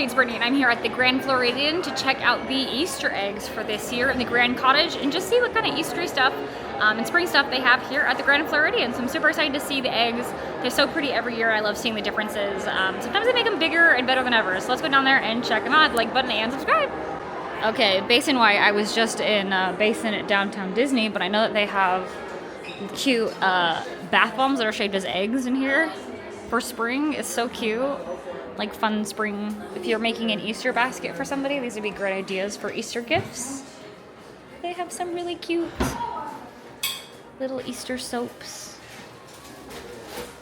Hey, it's Brittany, and I'm here at the Grand Floridian to check out the Easter eggs for this year in the Grand Cottage and just see what kind of Eastery stuff and spring stuff they have here at the Grand Floridian. So I'm super excited to see the eggs. They're so pretty every year. I love seeing the differences. Sometimes they make them bigger and better than ever. So let's go down there and check them out. Like button and subscribe. Okay, Basin White. I was just in Basin at Downtown Disney, but I know that they have cute bath bombs that are shaped as eggs in here for spring. It's so cute. Like fun spring. If you're making an Easter basket for somebody, these would be great ideas for Easter gifts. They have some really cute little Easter soaps.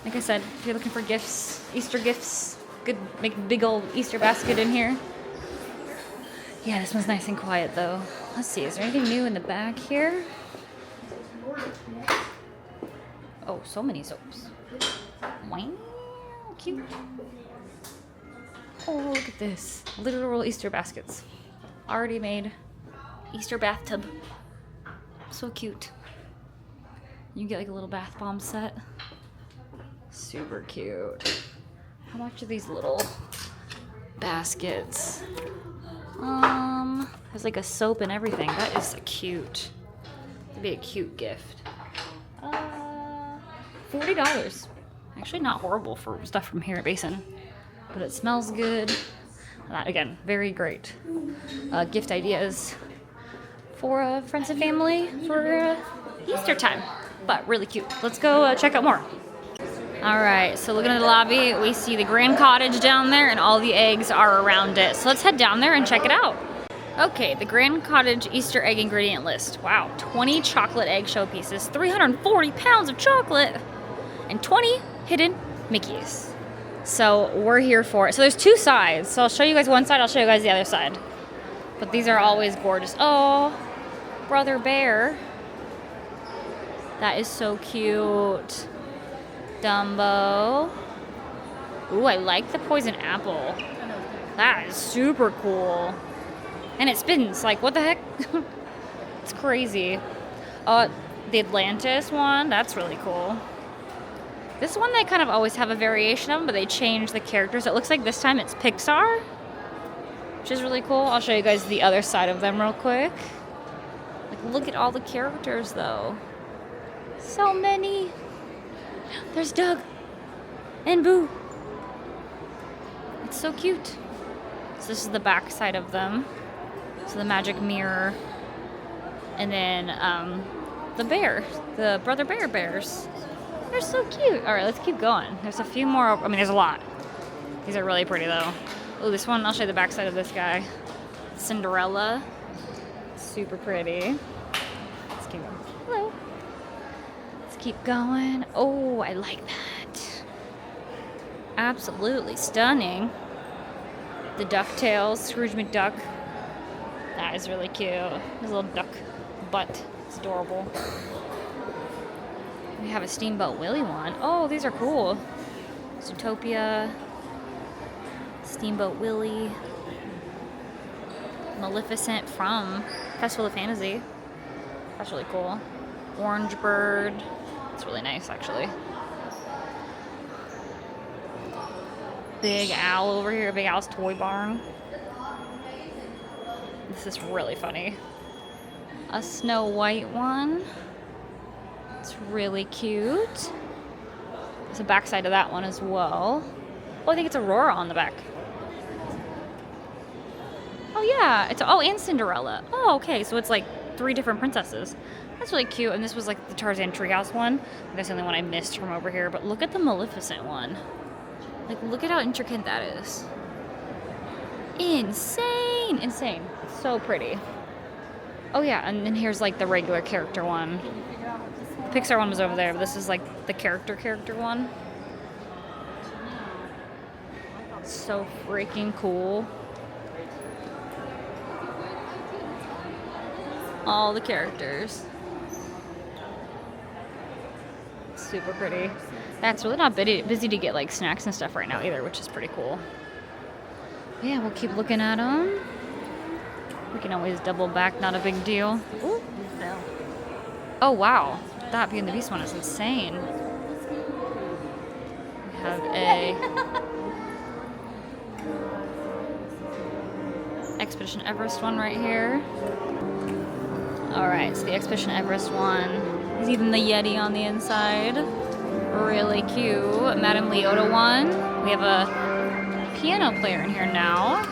Like I said, if you're looking for gifts, Easter gifts, good, make a big old Easter basket in here. Yeah, this one's nice and quiet though. Let's see, is there anything new in the back here? Oh, so many soaps. Wow, cute. Oh, look at this. Literal Easter baskets. Already made. Easter bathtub. So cute. You can get like a little bath bomb set. Super cute. How much are these little baskets? There's like a soap and everything. That is cute. That'd be a cute gift. $40. Actually not horrible for stuff from here at Basin. But it smells good. Again, very great gift ideas for friends and family for Easter time. But really cute. Let's go check out more. All right, so looking at the lobby, we see the Grand Cottage down there and all the eggs are around it. So let's head down there and check it out. Okay, the Grand Cottage Easter egg ingredient list. Wow, 20 chocolate egg showpieces, 340 pounds of chocolate, and 20 hidden Mickeys. So we're here for it. So there's two sides. So I'll show you guys one side, I'll show you guys the other side. But these are always gorgeous. Oh, Brother Bear. That is so cute. Dumbo. Ooh, I like the poison apple. That is super cool. And it spins, like what the heck? It's crazy. The Atlantis one, that's really cool. This one they kind of always have a variation of, but they change the characters. It looks like this time it's Pixar, which is really cool. I'll show you guys the other side of them real quick. Like, look at all the characters, though. So many. There's Doug and Boo. It's so cute. So this is the back side of them. So the magic mirror. And then the bear, the Brother Bear bears. They're so cute. All right, let's keep going. There's a few more. I mean, there's a lot. These are really pretty, though. Oh, this one, I'll show you the back side of this guy. Cinderella. Super pretty. Let's keep going. Hello. Let's keep going. Oh, I like that. Absolutely stunning. The DuckTales, Scrooge McDuck. That is really cute. His little duck butt. It's adorable. We have a Steamboat Willie one. Oh, these are cool. Zootopia, Steamboat Willie, Maleficent from Festival of Fantasy. That's really cool. Orange Bird. It's really nice, actually. Big Owl over here. Big Owl's Toy Barn. This is really funny. A Snow White one. It's really cute. There's a backside of that one as well. Oh, I think it's Aurora on the back. Oh yeah, and Cinderella. Oh, okay, so it's like 3 different princesses. That's really cute. And this was like the Tarzan Treehouse one. That's the only one I missed from over here. But look at the Maleficent one. Like, look at how intricate that is. Insane, insane. It's so pretty. Oh yeah, and then here's like the regular character one. The Pixar one was over there, but this is like the character one. So freaking cool. All the characters. Super pretty. That's really not busy to get like snacks and stuff right now either, which is pretty cool. Yeah, we'll keep looking at them. We can always double back, not a big deal. Ooh. No. Oh wow. That Beauty and the Beast one is insane. We have a Expedition Everest one right here. Alright, so the Expedition Everest one. There's even the Yeti on the inside. Really cute. Madame Leota one. We have a piano player in here now.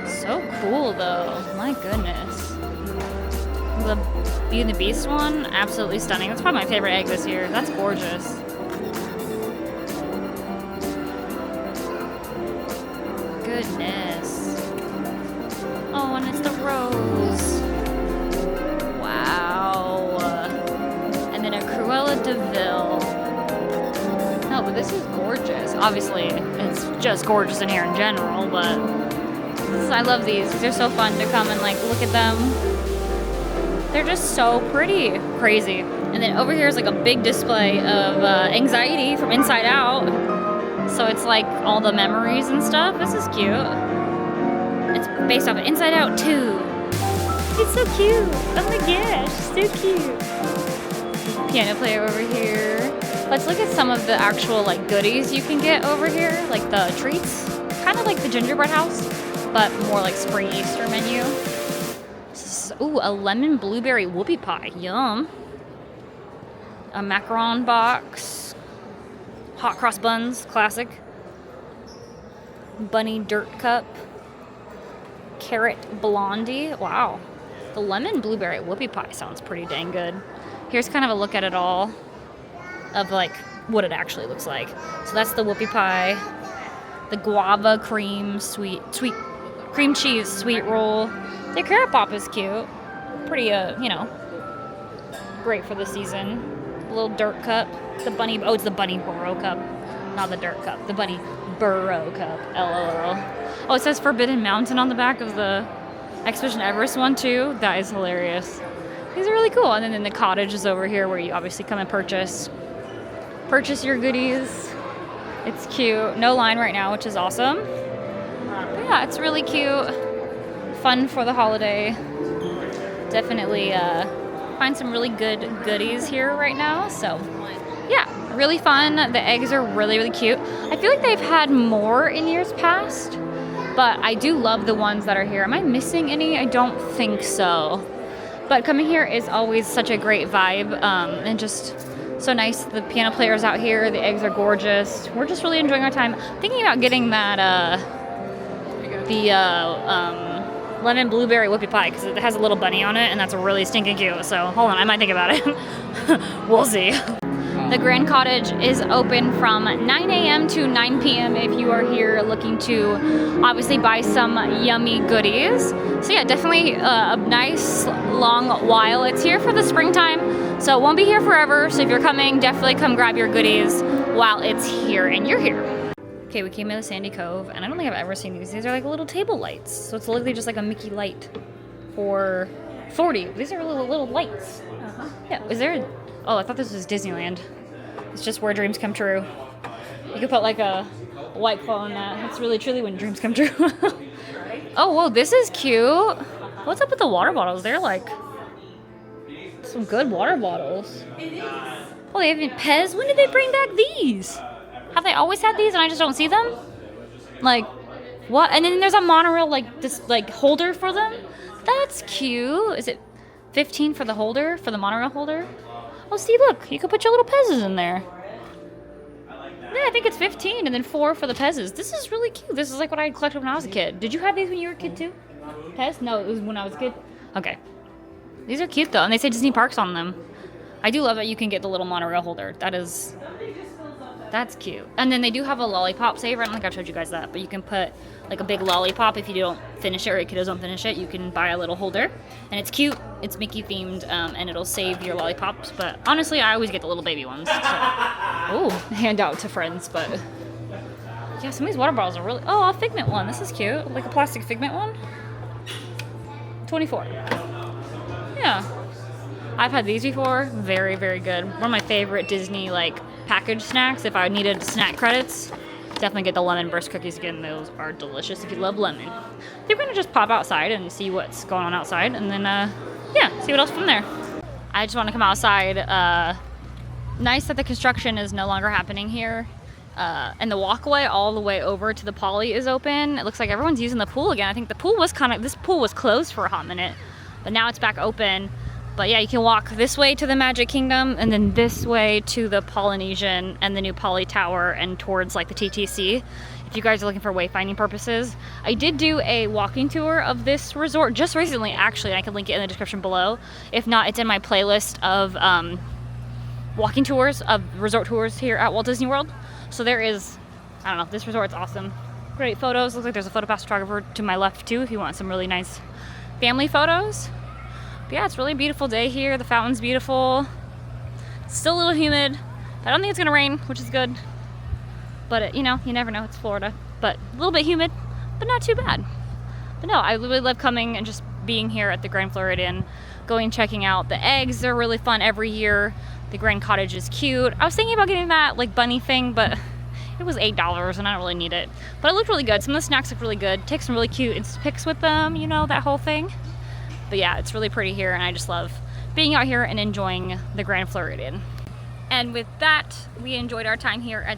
So cool though. My goodness. The Beauty and the Beast one, absolutely stunning. That's probably my favorite egg this year. That's gorgeous. Goodness. Oh, and it's the rose. Wow. And then a Cruella de Vil. No, but this is gorgeous. Obviously, it's just gorgeous in here in general, but I love these. They're so fun to come and like look at them. They're just so pretty. Crazy. And then over here is like a big display of anxiety from Inside Out. So it's like all the memories and stuff. This is cute. It's based off of Inside Out 2. It's so cute. Oh my gosh, so cute. Piano player over here. Let's look at some of the actual like goodies you can get over here. Like the treats. Kind of like the gingerbread house, but more like spring Easter menu. Ooh, a lemon blueberry whoopie pie. Yum. A macaron box. Hot cross buns. Classic. Bunny dirt cup. Carrot blondie. Wow. The lemon blueberry whoopie pie sounds pretty dang good. Here's kind of a look at it all. Of like what it actually looks like. So that's the whoopie pie. The guava cream sweet cream cheese sweet roll. The carrot pop is cute. Pretty, you know, great for the season. A little dirt cup. The bunny, oh, it's the bunny burrow cup. Not the dirt cup. The bunny burrow cup. LOL. Oh, it says Forbidden Mountain on the back of the Expedition Everest one, too. That is hilarious. These are really cool. And then the Cottage is over here where you obviously come and purchase your goodies. It's cute. No line right now, which is awesome. But yeah, it's really cute. Fun for the holiday. Definitely find some really good goodies here right now. So yeah, really fun. The eggs are really, really cute. I feel like they've had more in years past, but I do love the ones that are here. Am I missing any? I don't think so. But coming here is always such a great vibe, and just so nice. The piano player's out here. The eggs are gorgeous. We're just really enjoying our time. Thinking about getting that lemon blueberry whoopie pie because it has a little bunny on it and that's really stinking cute. So hold on, I might think about it. We'll see. The Grand Cottage is open from 9 a.m. to 9 p.m. if you are here looking to obviously buy some yummy goodies. So yeah, definitely a nice long while. It's here for the springtime, so it won't be here forever. So if you're coming, definitely come grab your goodies while it's here and you're here. Okay, we came into Sandy Cove, and I don't think I've ever seen these. These are like little table lights. So it's literally just like a Mickey light for 40. These are little lights. Yeah, is there oh, I thought this was Disneyland. It's just where dreams come true. You could put like a white claw on that. It's really truly when dreams come true. Oh, whoa, this is cute. What's up with the water bottles? They're like some good water bottles. Oh, they have Pez. When did they bring back these? Have they always had these and I just don't see them? Like, what? And then there's a monorail, like, this, like, holder for them? That's cute. Is it 15 for the holder, for the monorail holder? Oh, see, look. You could put your little Pezzes in there. Yeah, I think it's 15 and then 4 for the Pezzes. This is really cute. This is like what I collected when I was a kid. Did you have these when you were a kid, too? Pez? No, it was when I was a kid. Okay. These are cute, though, and they say Disney Parks on them. I do love that you can get the little monorail holder. That's cute. And then they do have a lollipop saver. I don't think I've showed you guys that, but you can put like a big lollipop if you don't finish it or your kiddos don't finish it. You can buy a little holder. And it's cute. It's Mickey themed, and it'll save your lollipops. But honestly, I always get the little baby ones. So. Oh, hand out to friends, but yeah, some of these water bottles are really... Oh, a Figment one. This is cute. Like a plastic Figment one. 24. Yeah. I've had these before. Very, very good. One of my favorite Disney, like, packaged snacks. If I needed snack credits, definitely get the lemon burst cookies again. Those are delicious if you love lemon. They're going to just pop outside and see what's going on outside. And then, yeah, see what else from there. I just want to come outside. Nice that the construction is no longer happening here. And the walkway all the way over to the Poly is open. It looks like everyone's using the pool again. I think the pool was this pool was closed for a hot minute, but now it's back open. But yeah, you can walk this way to the Magic Kingdom and then this way to the Polynesian and the new Poly Tower and towards like the TTC. If you guys are looking for wayfinding purposes. I did do a walking tour of this resort just recently, actually, and I can link it in the description below. If not, it's in my playlist of walking tours, of resort tours here at Walt Disney World. So there is, I don't know, this resort's awesome. Great photos. Looks like there's a photo pass photographer to my left too if you want some really nice family photos. But yeah, it's a really beautiful day here. The fountain's beautiful. It's still a little humid. I don't think it's gonna rain, which is good. But you know, you never know, it's Florida. But a little bit humid, but not too bad. But no, I really love coming and just being here at the Grand Floridian, going and checking out the eggs. They're really fun every year. The Grand Cottage is cute. I was thinking about getting that like bunny thing, but it was $8 and I don't really need it. But it looked really good. Some of the snacks look really good. Take some really cute pics with them, you know, that whole thing. But yeah, it's really pretty here and I just love being out here and enjoying the Grand Floridian. And with that, we enjoyed our time here at the